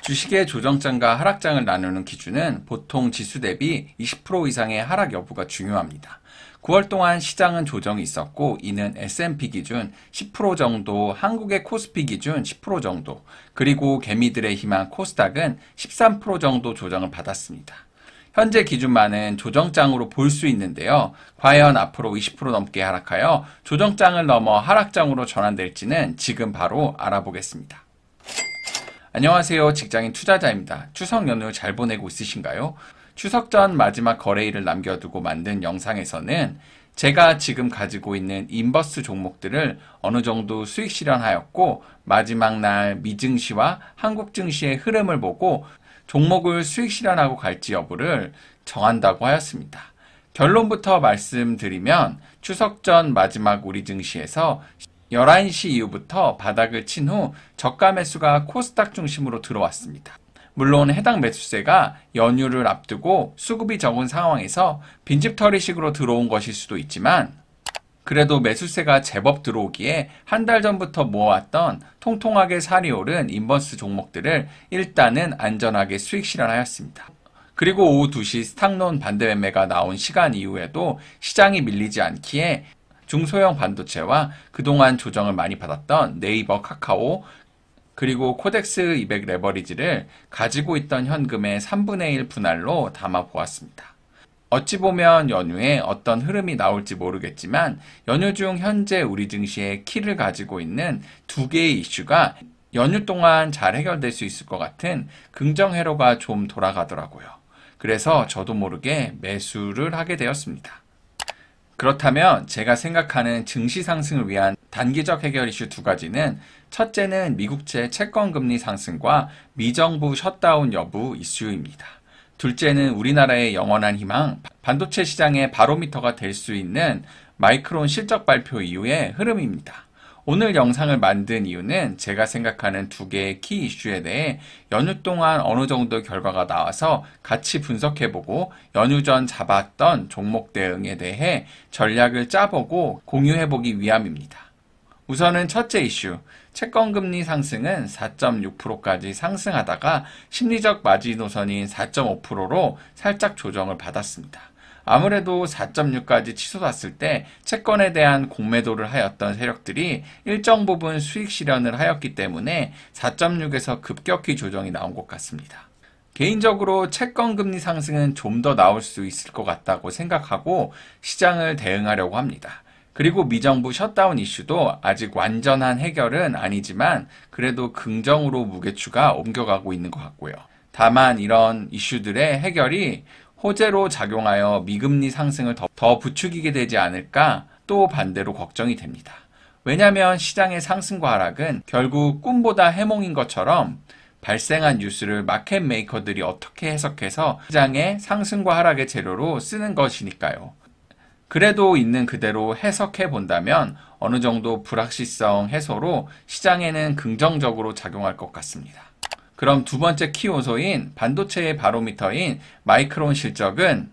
주식의 조정장과 하락장을 나누는 기준은 보통 지수 대비 20% 이상의 하락 여부가 중요합니다. 9월 동안 시장은 조정이 있었고 이는 S&P 기준 10% 정도, 한국의 코스피 기준 10% 정도, 그리고 개미들의 희망 코스닥은 13% 정도 조정을 받았습니다. 현재 기준만은 조정장으로 볼 수 있는데요. 과연 앞으로 20% 넘게 하락하여 조정장을 넘어 하락장으로 전환될지는 지금 바로 알아보겠습니다. 안녕하세요. 직장인 투자자입니다. 추석 연휴 잘 보내고 있으신가요? 추석 전 마지막 거래일을 남겨두고 만든 영상에서는 제가 지금 가지고 있는 인버스 종목들을 어느 정도 수익 실현하였고 마지막 날 미증시와 한국 증시의 흐름을 보고 종목을 수익 실현하고 갈지 여부를 정한다고 하였습니다. 결론부터 말씀드리면 추석 전 마지막 우리 증시에서 11시 이후부터 바닥을 친 후 저가 매수가 코스닥 중심으로 들어왔습니다. 물론 해당 매수세가 연휴를 앞두고 수급이 적은 상황에서 빈집털이식으로 들어온 것일 수도 있지만 그래도 매수세가 제법 들어오기에 한 달 전부터 모아왔던 통통하게 살이 오른 인버스 종목들을 일단은 안전하게 수익 실현하였습니다. 그리고 오후 2시 스탁론 반대 매매가 나온 시간 이후에도 시장이 밀리지 않기에 중소형 반도체와 그동안 조정을 많이 받았던 네이버, 카카오, 그리고 코덱스 200 레버리지를 가지고 있던 현금의 3분의 1 분할로 담아 보았습니다. 어찌 보면 연휴에 어떤 흐름이 나올지 모르겠지만 연휴 중 현재 우리 증시의 키를 가지고 있는 두 개의 이슈가 연휴 동안 잘 해결될 수 있을 것 같은 긍정 회로가 좀 돌아가더라고요. 그래서 저도 모르게 매수를 하게 되었습니다. 그렇다면 제가 생각하는 증시 상승을 위한 단기적 해결 이슈 두 가지는 첫째는 미국채 채권금리 상승과 미정부 셧다운 여부 이슈입니다. 둘째는 우리나라의 영원한 희망, 반도체 시장의 바로미터가 될 수 있는 마이크론 실적 발표 이후의 흐름입니다. 오늘 영상을 만든 이유는 제가 생각하는 두 개의 키 이슈에 대해 연휴 동안 어느 정도 결과가 나와서 같이 분석해보고 연휴 전 잡았던 종목 대응에 대해 전략을 짜보고 공유해보기 위함입니다. 우선은 첫째 이슈, 채권금리 상승은 4.6%까지 상승하다가 심리적 마지노선인 4.5%로 살짝 조정을 받았습니다. 아무래도 4.6까지 치솟았을 때 채권에 대한 공매도를 하였던 세력들이 일정 부분 수익 실현을 하였기 때문에 4.6에서 급격히 조정이 나온 것 같습니다. 개인적으로 채권 금리 상승은 좀 더 나올 수 있을 것 같다고 생각하고 시장을 대응하려고 합니다. 그리고 미정부 셧다운 이슈도 아직 완전한 해결은 아니지만 그래도 긍정으로 무게추가 옮겨가고 있는 것 같고요. 다만 이런 이슈들의 해결이 호재로 작용하여 미금리 상승을 더 부추기게 되지 않을까 또 반대로 걱정이 됩니다. 왜냐하면 시장의 상승과 하락은 결국 꿈보다 해몽인 것처럼 발생한 뉴스를 마켓 메이커들이 어떻게 해석해서 시장의 상승과 하락의 재료로 쓰는 것이니까요. 그래도 있는 그대로 해석해 본다면 어느 정도 불확실성 해소로 시장에는 긍정적으로 작용할 것 같습니다. 그럼 두 번째 키 요소인 반도체의 바로미터인 마이크론 실적은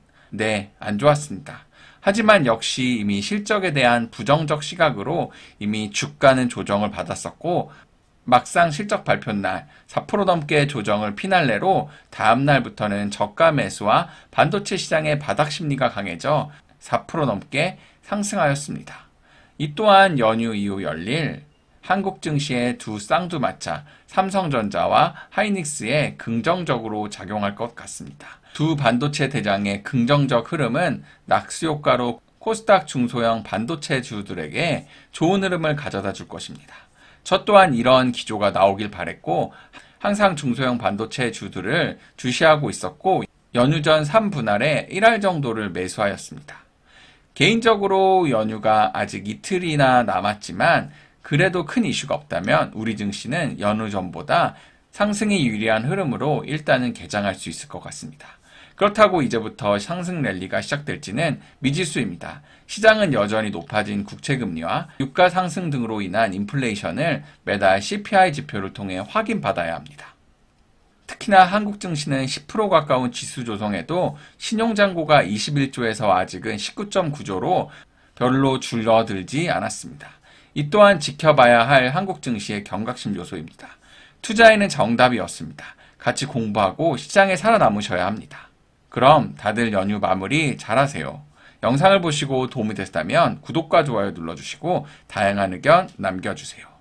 안 좋았습니다. 하지만 역시 이미 실적에 대한 부정적 시각으로 이미 주가는 조정을 받았었고 막상 실적 발표 날 4% 넘게 조정을 피날레로 다음 날부터는 저가 매수와 반도체 시장의 바닥 심리가 강해져 4% 넘게 상승하였습니다. 이 또한 연휴 이후 열릴 한국 증시의 두 쌍두마차 삼성전자와 하이닉스에 긍정적으로 작용할 것 같습니다. 두 반도체 대장의 긍정적 흐름은 낙수 효과로 코스닥 중소형 반도체주들에게 좋은 흐름을 가져다 줄 것입니다. 저 또한 이런 기조가 나오길 바랬고 항상 중소형 반도체주들을 주시하고 있었고 연휴 전 3분할에 1할 정도를 매수하였습니다. 개인적으로 연휴가 아직 이틀이나 남았지만 그래도 큰 이슈가 없다면 우리 증시는 연휴 전보다 상승이 유리한 흐름으로 일단은 개장할 수 있을 것 같습니다. 그렇다고 이제부터 상승 랠리가 시작될지는 미지수입니다. 시장은 여전히 높아진 국채금리와 유가 상승 등으로 인한 인플레이션을 매달 CPI 지표를 통해 확인받아야 합니다. 특히나 한국 증시는 10% 가까운 지수 조성에도 신용잔고가 21조에서 아직은 19.9조로 별로 줄어들지 않았습니다. 이 또한 지켜봐야 할 한국 증시의 경각심 요소입니다. 투자에는 정답이 없습니다. 같이 공부하고 시장에 살아남으셔야 합니다. 그럼 다들 연휴 마무리 잘하세요. 영상을 보시고 도움이 됐다면 구독과 좋아요 눌러주시고 다양한 의견 남겨주세요.